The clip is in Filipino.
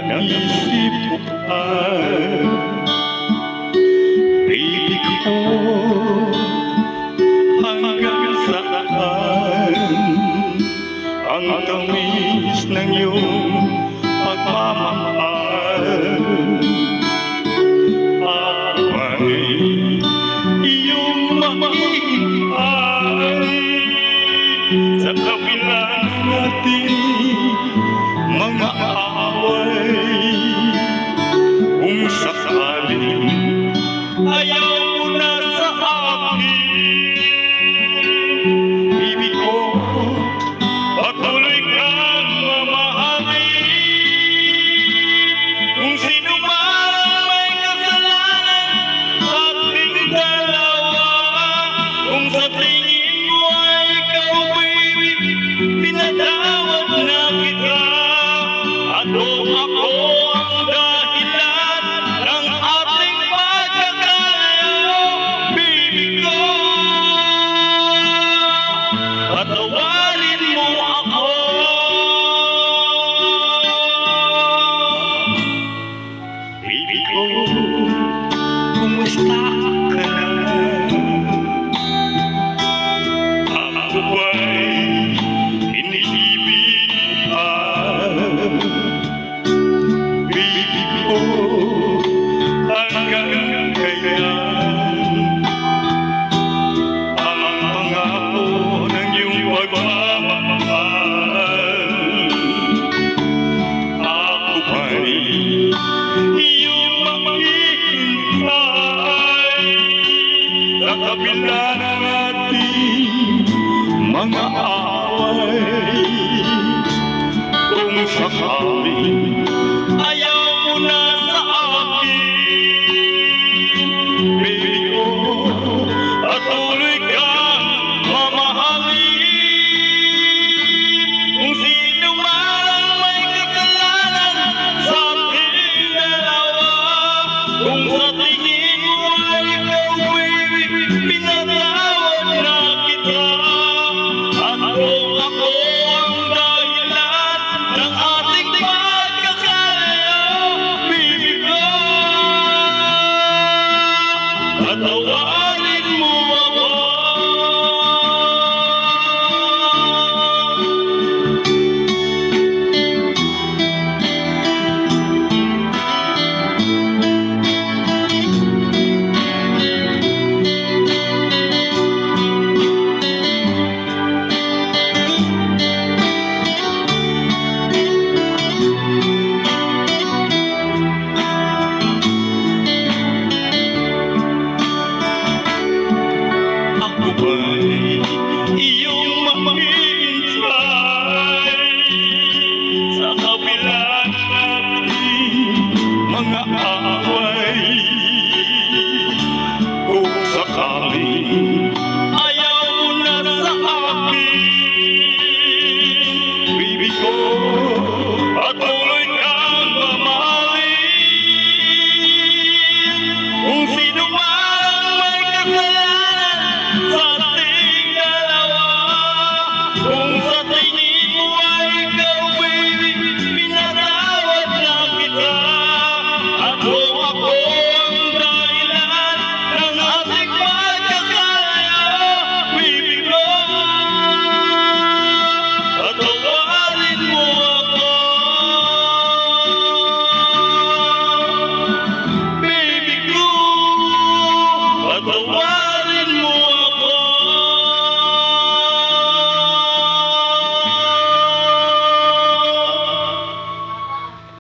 naisip mo pa, baby ko, hanggang saan ang tamis ng iyong pagmamahal. Ako ay iyong makikipay sa kabila ng ating mga away. Kung sakaling ayaw mo na sa akin, baby ko, patuloy kang mamahalin. Kung sino man may kasalanan sa ating dalawa, kung sa tingin mo ay ikaw, baby, pinatawad na kita. At kung ako ang dahilan ng ating pagkakalayo, baby ko, patawarin mo ako. Baby ko, kumusta ka na? Ako ba'y iniibig mo pa? Baby ko, hanggang kailan ang pangako ng iyong pagmamahal? Ako ba'y iyong maghihintay sa kabila ng ating mga away? Kung sakaling ayaw mo na sa akin, baby ko, patuloy kang mamahalin. Kung sino man may kasalanan sa ating dalawa, kung sa tingin mo ay ikaw, baby, pinatawad na kita. At kung ako ang dahilan ng ating pagkakalayo, baby ko, patawarin mo ako. Ako ba'y iyong maghihintay sa kabila ng ating mga